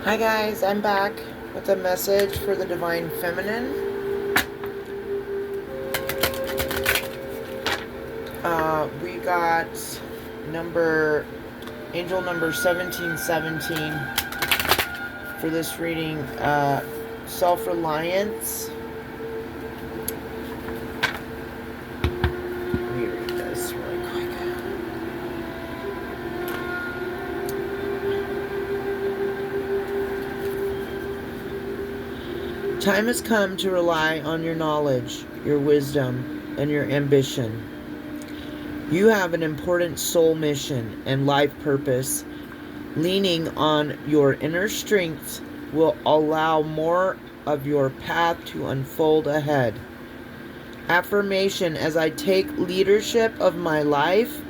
Hi guys, I'm back with a message for the Divine Feminine. We got angel number 1717 for this reading. Self-reliance. Let me read this really quick. Time has come to rely on your knowledge, your wisdom, and your ambition. You have an important soul mission and life purpose. Leaning on your inner strength will allow more of your path to unfold ahead. Affirmation: as I take leadership of my life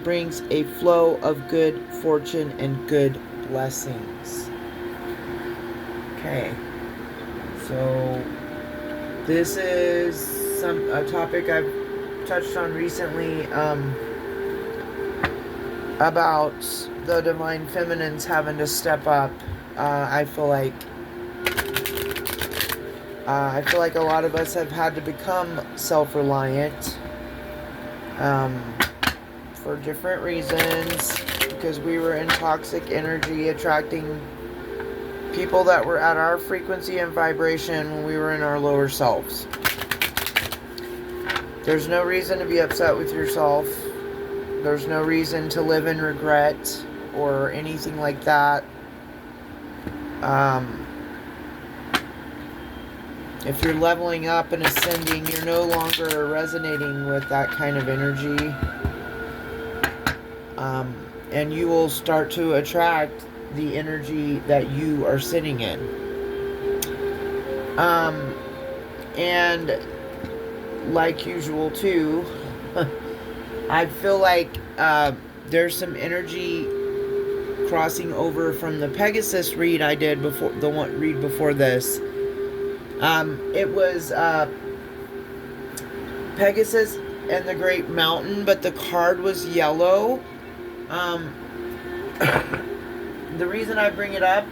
brings a flow of good fortune and good blessings. Okay, so this is a topic I've touched on recently, about the Divine Feminines having to step up. I feel like a lot of us have had to become self-reliant for different reasons, because we were in toxic energy, attracting people that were at our frequency and vibration when we were in our lower selves. There's no reason to be upset with yourself. There's no reason to live in regret or anything like that. If you're leveling up and ascending, you're no longer resonating with that kind of energy. And you will start to attract the energy that you are sitting in. And like usual too, I feel like there's some energy crossing over from the Pegasus read I did before, the one read before this. It was Pegasus and the Great Mountain, but the card was yellow. The reason I bring it up,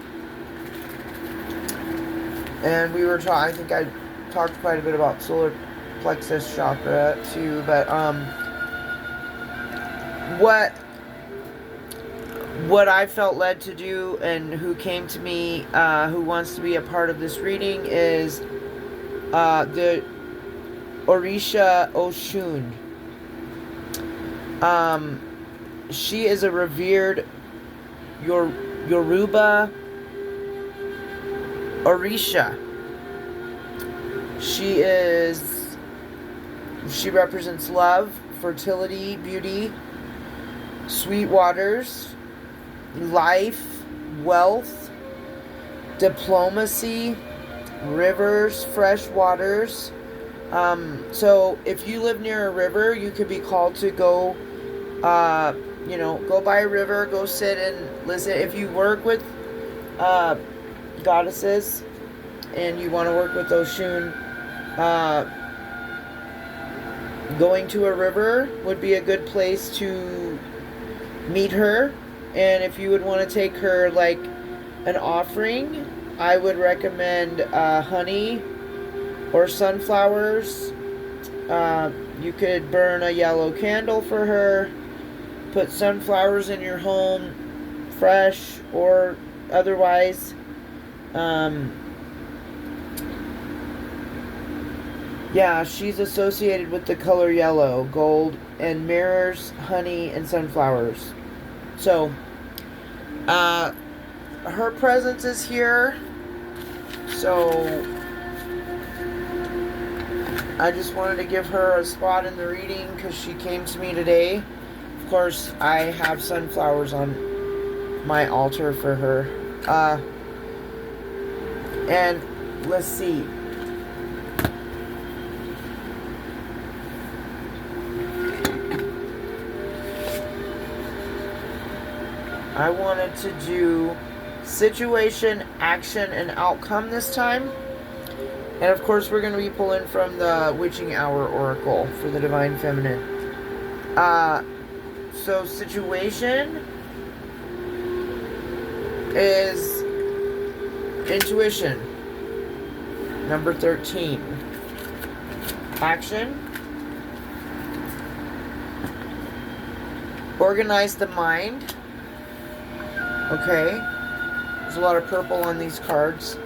and I think I talked quite a bit about solar plexus chakra too, but what I felt led to do, and who came to me, who wants to be a part of this reading, is the Orisha Oshun. She is a revered Yoruba Orisha. She represents love, fertility, beauty, sweet waters, life, wealth, diplomacy, rivers, fresh waters. So if you live near a river, you could be called to go, go by a river, go sit and listen. If you work with goddesses and you want to work with Oshun, going to a river would be a good place to meet her. And if you would want to take her like an offering, I would recommend honey or sunflowers. You could burn a yellow candle for her, put sunflowers in your home, fresh or otherwise. Yeah, she's associated with the color yellow, gold, and mirrors, honey, and sunflowers. So, her presence is here. So, I just wanted to give her a spot in the reading because she came to me today. Of course, I have sunflowers on my altar for her. And let's see. I wanted to do situation, action, and outcome this time. And of course, we're going to be pulling from the Witching Hour Oracle for the Divine Feminine. So situation, is intuition. Number 13. Action. Organize the mind. Okay. There's a lot of purple on these cards.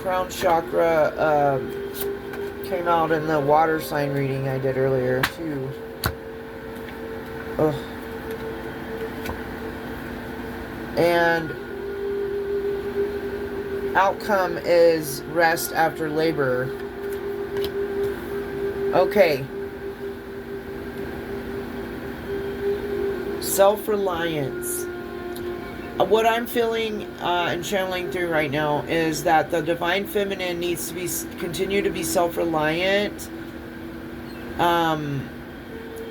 Crown chakra came out in the water sign reading I did earlier too. Ugh. And outcome is rest after labor. Okay. Self-reliance. What I'm feeling and channeling through right now is that the divine feminine needs to continue to be self-reliant,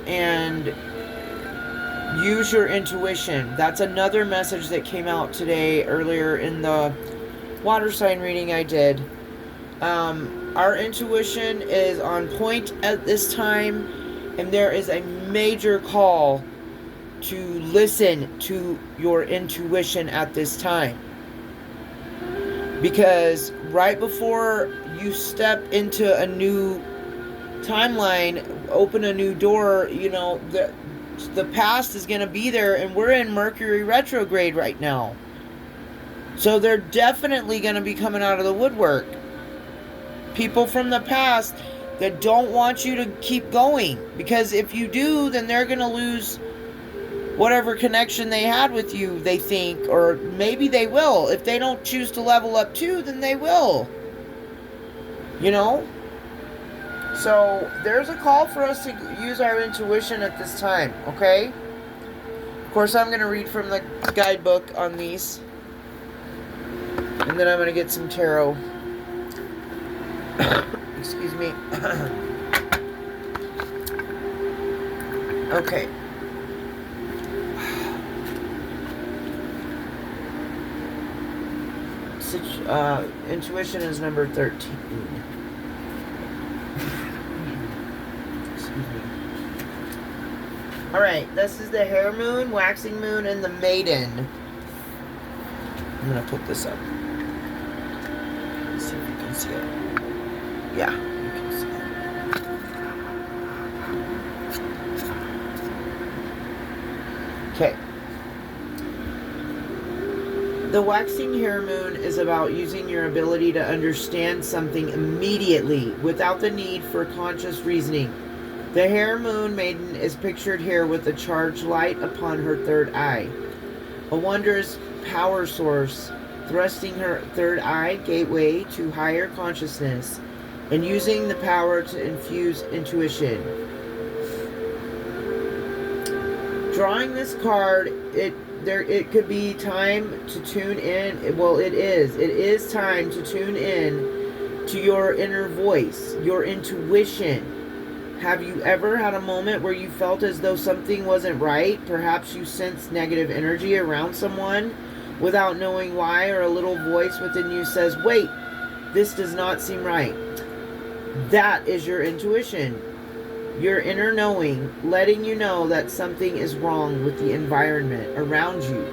and use your intuition. That's another message that came out today earlier in the water sign reading I did. Our intuition is on point at this time, and there is a major call to listen to your intuition at this time. Because right before you step into a new timeline, open a new door, you know, the past is going to be there, and we're in Mercury retrograde right now. So they're definitely going to be coming out of the woodwork. People from the past that don't want you to keep going. Because if you do, then they're going to lose whatever connection they had with you, they think. Or maybe they will. If they don't choose to level up too, then they will. You know? So there's a call for us to use our intuition at this time, okay? Of course, I'm going to read from the guidebook on these. And then I'm going to get some tarot. Excuse me. Okay. Intuition is number 13. Excuse me. Alright, this is the hare moon, waxing moon, and the maiden. I'm going to put this up. Let's see if you can see it. Yeah, you can see it. Okay. The waxing hare moon is about using your ability to understand something immediately without the need for conscious reasoning. The hare moon maiden is pictured here with a charged light upon her third eye, a wondrous power source, thrusting her third eye gateway to higher consciousness and using the power to infuse intuition. Drawing this card, it could be time to tune in. Well, it is time to tune in to your inner voice, your intuition. Have you ever had a moment where you felt as though something wasn't right? Perhaps you sensed negative energy around someone without knowing why, or a little voice within you says, wait, this does not seem right. That is your intuition. Your inner knowing, letting you know that something is wrong with the environment around you.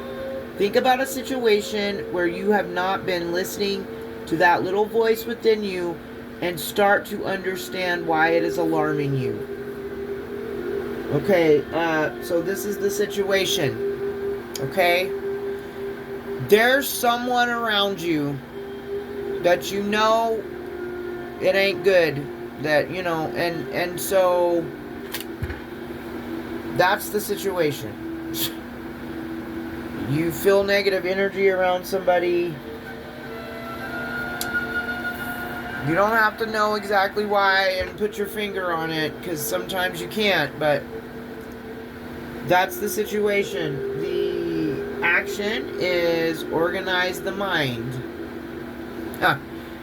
Think about a situation where you have not been listening to that little voice within you and start to understand why it is alarming you. Okay, so this is the situation. Okay? There's someone around you that you know it ain't good. That, you know, and so that's the situation. You feel negative energy around somebody. You don't have to know exactly why and put your finger on it, because sometimes you can't, but that's the situation. The action is organize the mind.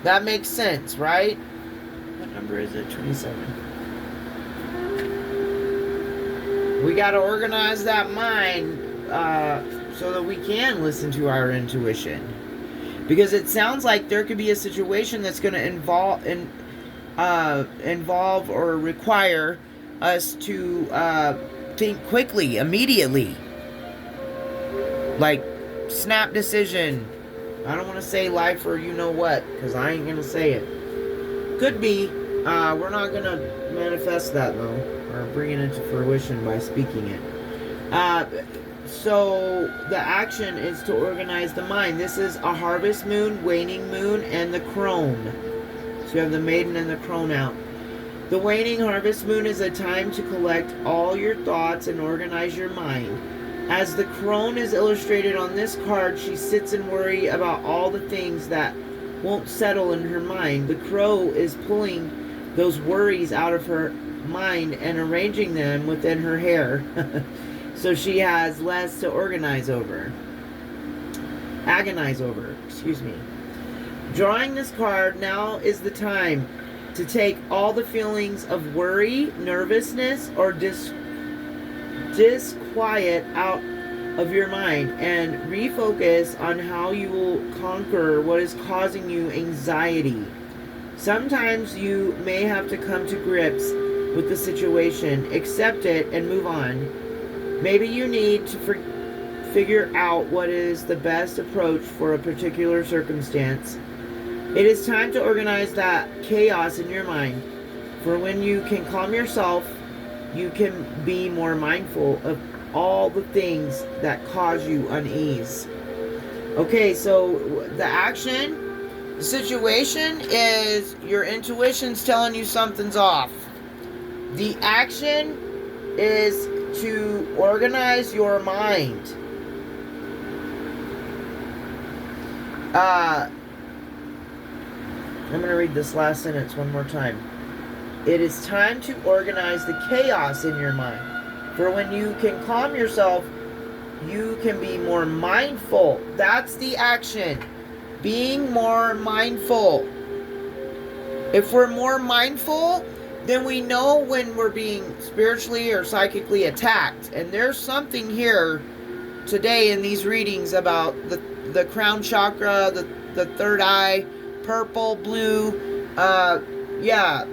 That makes sense, right? What number is it? 27. We got to organize that mind so that we can listen to our intuition. Because it sounds like there could be a situation that's going to involve or require us to think quickly, immediately. Like, snap decision. I don't want to say life or you know what, because I ain't going to say it. Could be. We're not going to manifest that, though, or bring it into fruition by speaking it. So the action is to organize the mind. This is a harvest moon, waning moon, and the crone. So you have the maiden and the crone out. The waning harvest moon is a time to collect all your thoughts and organize your mind. As the crone is illustrated on this card, she sits and worries about all the things that won't settle in her mind. The crow is pulling those worries out of her mind and arranging them within her hair. So she has less to agonize over. Drawing this card, now is the time to take all the feelings of worry, nervousness, or disquiet out of your mind and refocus on how you will conquer what is causing you anxiety. Sometimes you may have to come to grips with the situation, accept it, and move on. Maybe you need to figure out what is the best approach for a particular circumstance. It is time to organize that chaos in your mind. For when you can calm yourself, you can be more mindful of all the things that cause you unease. Okay, so the action, the situation is your intuition's telling you something's off. The action is to organize your mind. I'm going to read this last sentence one more time. It is time to organize the chaos in your mind. For when you can calm yourself, you can be more mindful. That's the action. Being more mindful. If we're more mindful, then we know when we're being spiritually or psychically attacked. And there's something here today in these readings about the crown chakra, the third eye, purple, blue, yeah.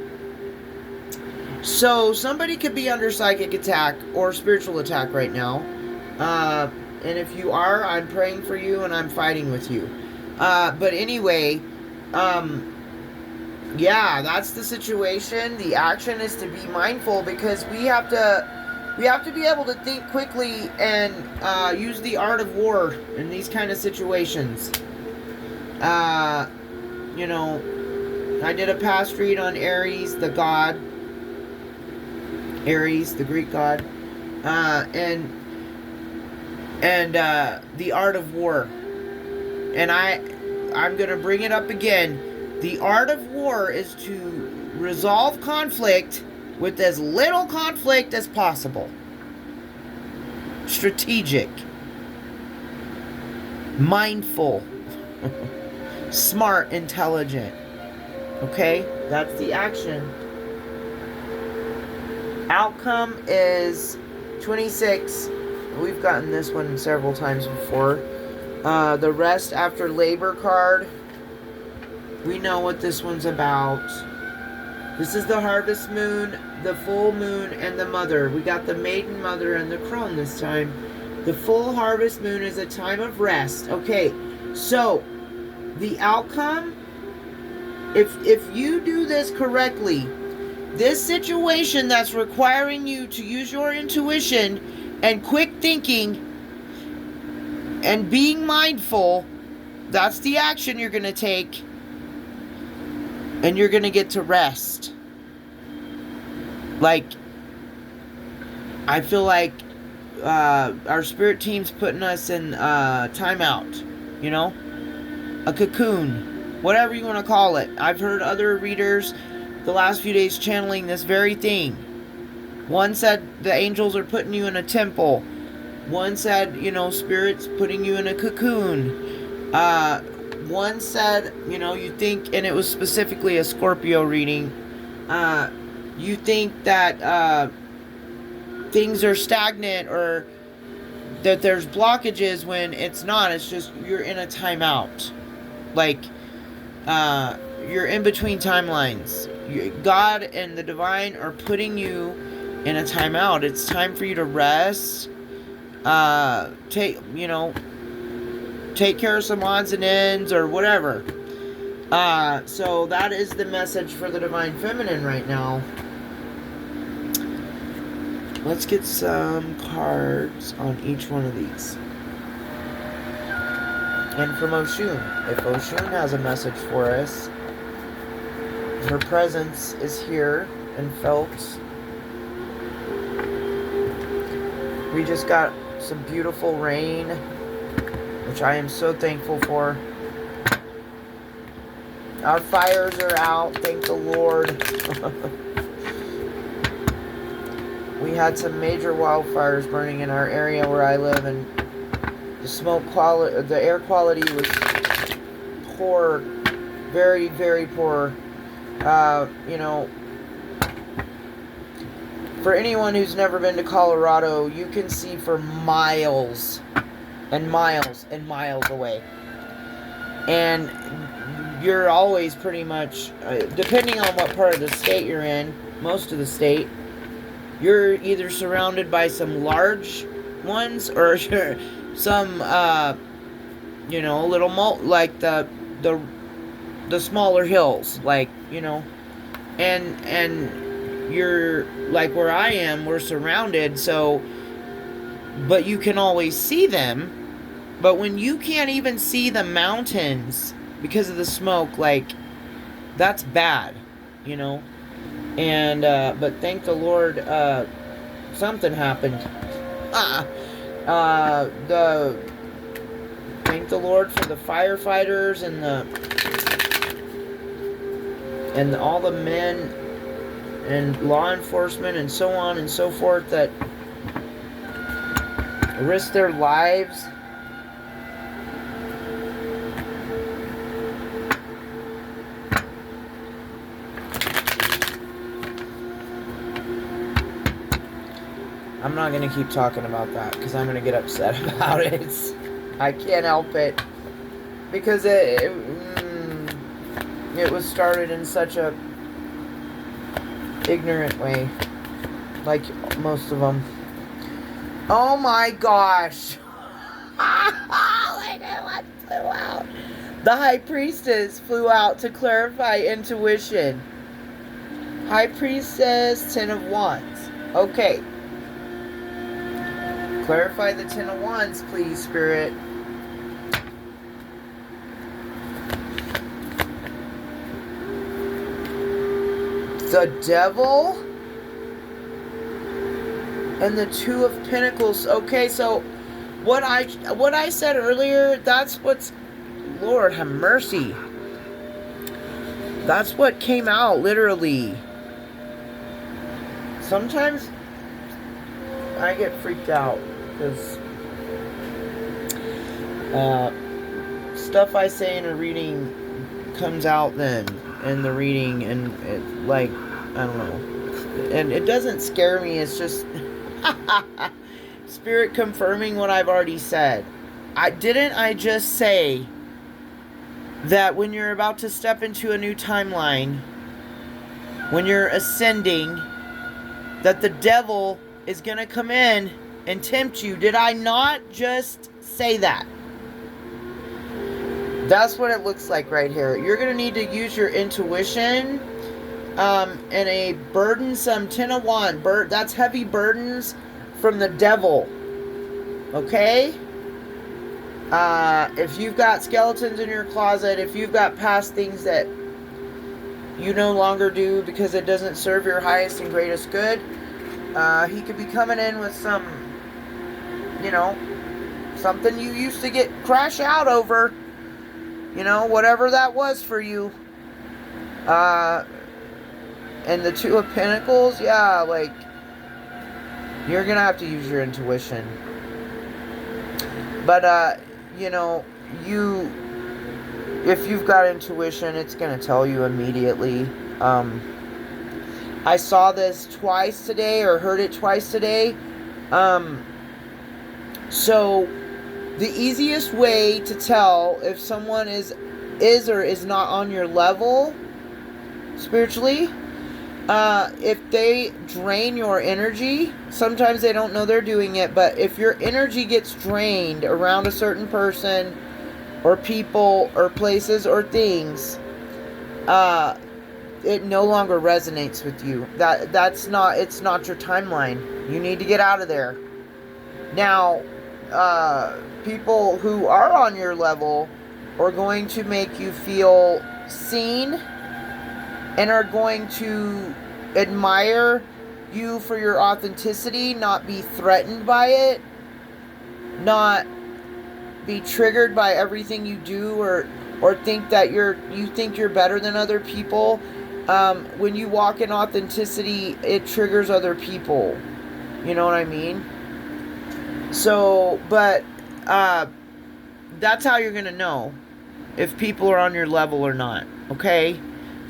So somebody could be under psychic attack or spiritual attack right now. And if you are, I'm praying for you and I'm fighting with you. But anyway, yeah, that's the situation. The action is to be mindful because we have to be able to think quickly and use the art of war in these kind of situations. You know, I did a past read on Aries, the god. Aries, the Greek god. And the art of war. And I'm going to bring it up again. The art of war is to resolve conflict with as little conflict as possible. Strategic. Mindful. Smart, intelligent. Okay? That's the action. Outcome is 26. We've gotten this one several times before. The rest after labor card. We know what this one's about. This is the harvest moon, the full moon, and the mother. We got the maiden, mother, and the crone this time. The full harvest moon is a time of rest. Okay, so the outcome, if you do this correctly, this situation that's requiring you to use your intuition and quick thinking and being mindful, that's the action you're going to take. And you're going to get to rest. Like, I feel like our spirit team's putting us in timeout. You know? A cocoon. Whatever you want to call it. I've heard other readers the last few days channeling this very thing. One said the angels are putting you in a temple. One said, you know, spirits putting you in a cocoon. One said, you know, you think, and it was specifically a Scorpio reading, you think that things are stagnant or that there's blockages when it's not. It's just you're in a timeout. Like, you're in between timelines. God and the divine are putting you in a timeout. It's time for you to rest. Take care of some odds and ends or whatever. So that is the message for the Divine Feminine right now. Let's get some cards on each one of these. And from Oshun. If Oshun has a message for us, her presence is here and felt. We just got some beautiful rain, which I am so thankful for. Our fires are out, thank the Lord. We had some major wildfires burning in our area where I live, and the smoke quality, the air quality was poor, very, very poor. For anyone who's never been to Colorado, you can see for miles and miles and miles away. And you're always pretty much, depending on what part of the state you're in, most of the state, you're either surrounded by some large ones or some, little like the smaller hills, like, and you're like where I am, we're surrounded, so, but you can always see them. But when you can't even see the mountains because of the smoke, like, that's bad, And, but thank the Lord, something happened. Thank the Lord for the firefighters and all the men and law enforcement and so on and so forth that risk their lives. I'm not going to keep talking about that because I'm going to get upset about it. I can't help it. Because it was started in such a ignorant way. Like most of them. Oh my gosh. What flew out? The High Priestess flew out to clarify intuition. High Priestess, Ten of Wands. Okay. Clarify the Ten of Wands, please, Spirit. The Devil and the Two of Pentacles. Okay, so what I said earlier, that's what's, Lord have mercy. That's what came out, literally. Sometimes I get freaked out because stuff I say in a reading comes out then in the reading, and it, like, I don't know, and it doesn't scare me. It's just Spirit confirming what I've already said. I just say that when you're about to step into a new timeline, when you're ascending, that the devil is going to come in and tempt you? Did I not just say that? That's what it looks like right here. You're going to need to use your intuition and a burdensome Ten of Wands. That's heavy burdens from the devil. Okay? If you've got skeletons in your closet, if you've got past things that you no longer do because it doesn't serve your highest and greatest good, he could be coming in with some, something you used to crash out over, whatever that was for you. And the Two of Pentacles, yeah, like, you're gonna have to use your intuition. But, if you've got intuition, it's gonna tell you immediately. I saw this twice today, or heard it twice today. So the easiest way to tell if someone is or is not on your level spiritually If they drain your energy, sometimes they don't know they're doing it, but if your energy gets drained around a certain person or people or places or things, it no longer resonates with you. It's not your timeline. You need to get out of there. Now, people who are on your level are going to make you feel seen and are going to admire you for your authenticity, not be threatened by it, not be triggered by everything you do, or think that you think you're better than other people. When you walk in authenticity, it triggers other people. You know what I mean? So, but that's how you're going to know if people are on your level or not. Okay?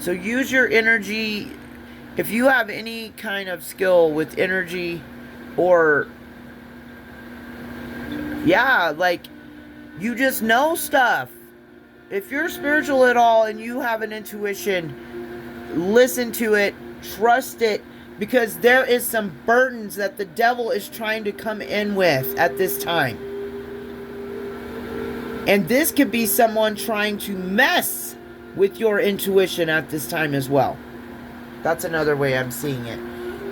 So use your energy. If you have any kind of skill with energy, or like you just know stuff. If you're spiritual at all and you have an intuition, listen to it, trust it, because there is some burdens that the devil is trying to come in with at this time. And this could be someone trying to mess with your intuition at this time as well. That's another way I'm seeing it.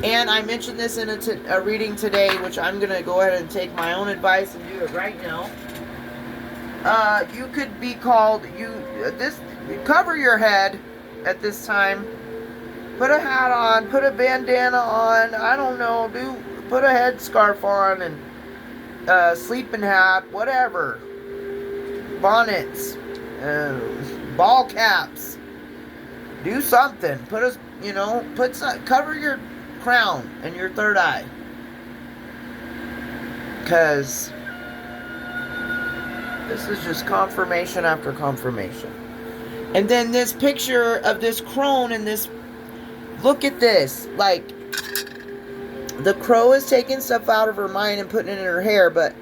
And I mentioned this in a reading today, which I'm going to go ahead and take my own advice and do it right now. You could be called, cover your head at this time. Put a hat on, put a bandana on, I don't know, put a headscarf on, and sleeping hat, whatever. Bonnets, ball caps. Do something. Cover your crown and your third eye. Because this is just confirmation after confirmation. And then this picture of this crone and this, look at this. Like, the crow is taking stuff out of her mind and putting it in her hair, but,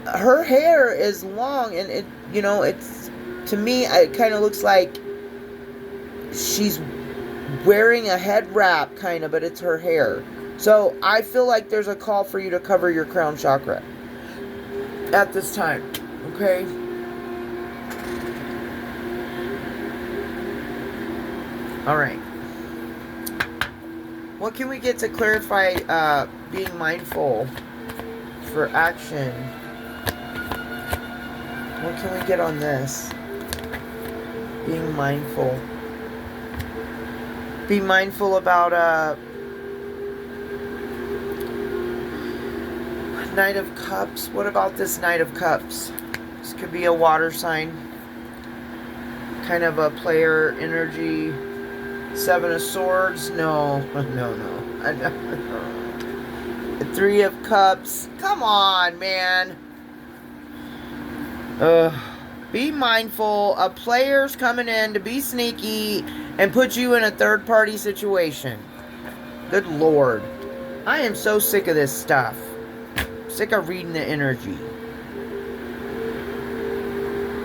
her hair is long, and it's, to me, it kind of looks like she's wearing a head wrap, kind of, but it's her hair. So I feel like there's a call for you to cover your crown chakra at this time. Okay? Alright. What can we get to clarify being mindful for action? What can we get on this? Being mindful. Be mindful about Knight of Cups. What about this Knight of Cups? This could be a water sign. Kind of a player energy. Seven of Swords. No. The Three of Cups. Come on, man. Be mindful of players coming in to be sneaky and put you in a third-party situation. Good Lord. I am so sick of this stuff. Sick of reading the energy.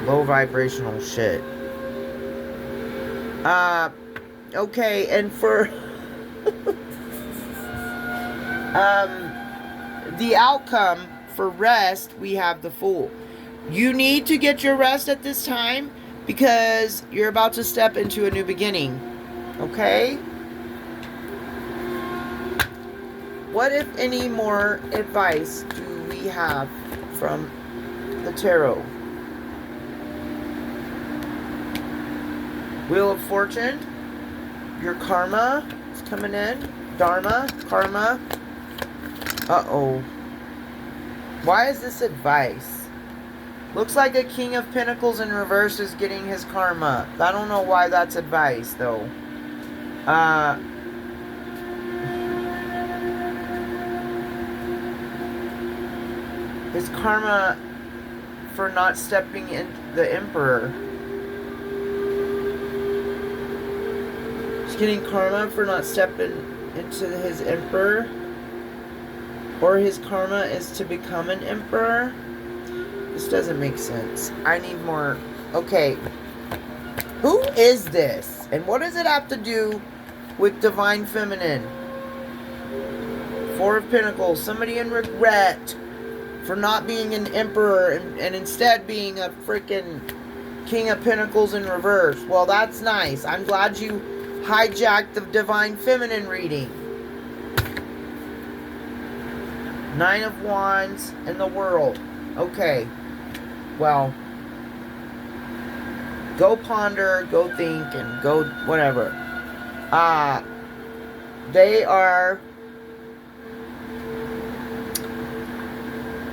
Low vibrational shit. Okay, and for the outcome for rest, we have the Fool. You need to get your rest at this time because you're about to step into a new beginning. Okay? What, if any, more advice do we have from the tarot? Wheel of Fortune. Your karma is coming in. Dharma. Karma. Uh-oh. Why is this advice? Looks like a King of Pentacles in reverse is getting his karma. I don't know why that's advice, though. His karma for not stepping in the Emperor. He's getting karma for not stepping into his Emperor. Or his karma is to become an Emperor. This doesn't make sense. I need more. Okay. Who is this? And what does it have to do with Divine Feminine. Four of Pentacles. Somebody in regret for not being an Emperor and instead being a freaking King of Pentacles in reverse. Well, that's nice. I'm glad you hijacked the Divine Feminine reading. Nine of Wands and the World. Okay. Well, go ponder, go think, and go whatever. They are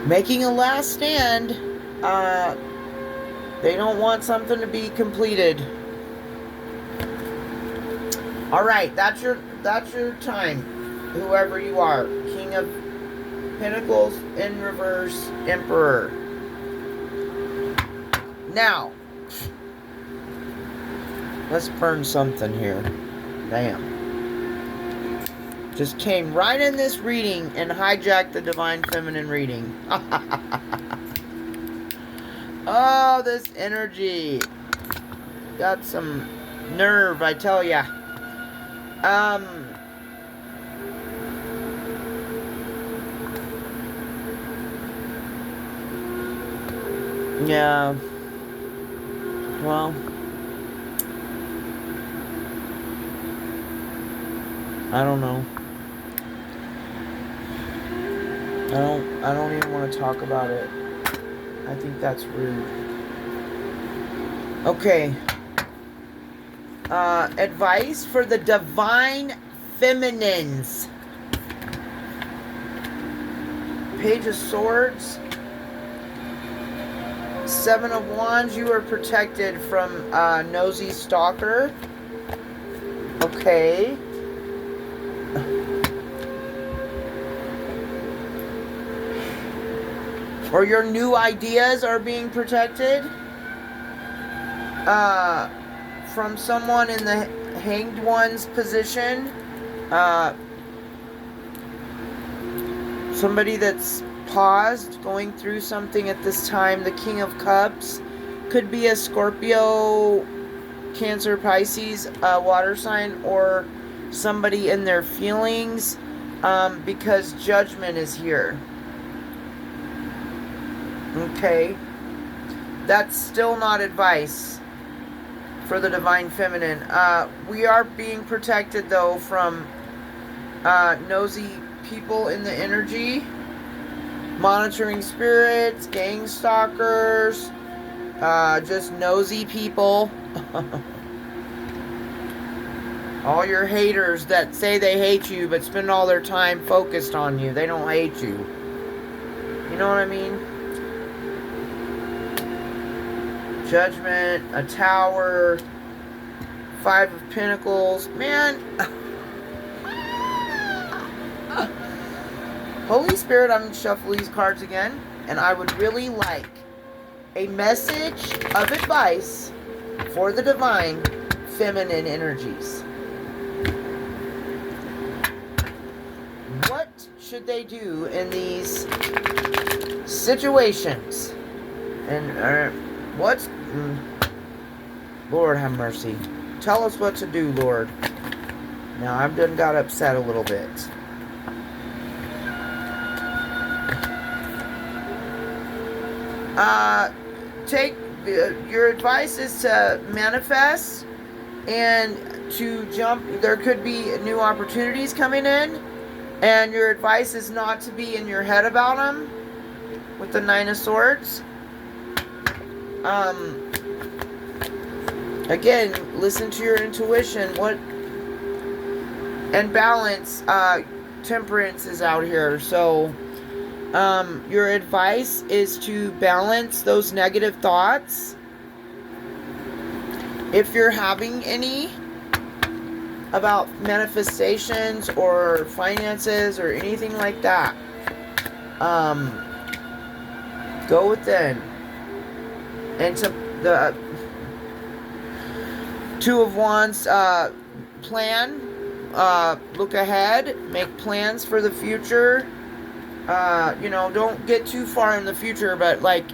making a last stand. They don't want something to be completed. Alright, that's your time. Whoever you are. King of Pentacles in reverse, Emperor. Now, let's burn something here. Damn. Just came right in this reading and hijacked the Divine Feminine reading. Oh, this energy. Got some nerve, I tell ya. Yeah. Well, I don't know. I don't even want to talk about it. I think that's rude. Okay. Advice for the Divine Feminines. Page of Swords. Seven of Wands. You are protected from nosy stalker. Okay. Or your new ideas are being protected from someone in the Hanged One's position. Somebody that's paused, going through something at this time. The King of Cups could be a Scorpio, Cancer, Pisces, water sign, or somebody in their feelings, because Judgment is here. Okay, that's still not advice for the Divine Feminine. We are being protected, though, from nosy people in the energy, monitoring spirits, gang stalkers, just nosy people. All your haters that say they hate you but spend all their time focused on you. They don't hate you. You know what I mean? Judgment, a Tower, Five of Pentacles. Man. Holy Spirit, I'm going to shuffle these cards again. And I would really like a message of advice for the Divine Feminine energies. What should they do in these situations? And what's... Lord have mercy. Tell us what to do, Lord. Now, I've done got upset a little bit. Your advice is to manifest and to jump. There could be new opportunities coming in, and your advice is not to be in your head about them with the Nine of Swords. Again, listen to your intuition. And balance. Temperance is out here, so your advice is to balance those negative thoughts, if you're having any, about manifestations or finances or anything like that. Go within. And to the Two of Wands, plan, look ahead, make plans for the future. Don't get too far in the future, but like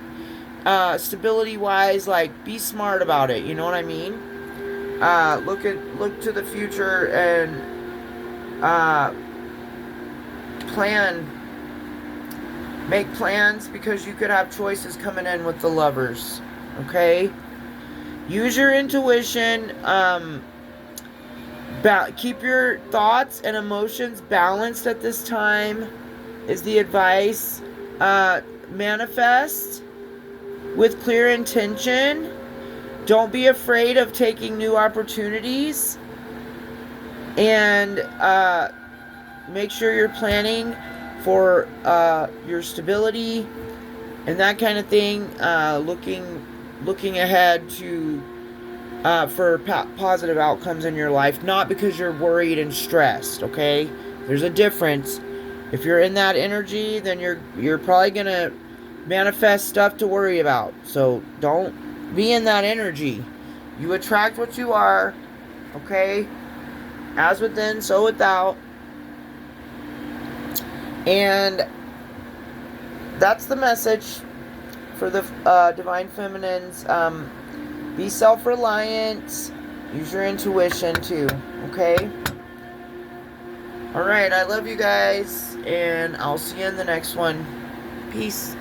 stability wise, like be smart about it, you know what I mean? look to the future and make plans, because you could have choices coming in with the Lovers. Okay, use your intuition. Keep your thoughts and emotions balanced at this time is the advice. Manifest with clear intention. Don't be afraid of taking new opportunities. And make sure you're planning for your stability and that kind of thing. Looking ahead to for positive outcomes in your life, not because you're worried and stressed. Okay, there's a difference. If you're in that energy, then you're probably gonna manifest stuff to worry about. So don't be in that energy. You attract what you are. Okay, as within, so without. And that's the message for the Divine Feminines. Be self-reliant. Use your intuition too. Okay? Alright, I love you guys. And I'll see you in the next one. Peace.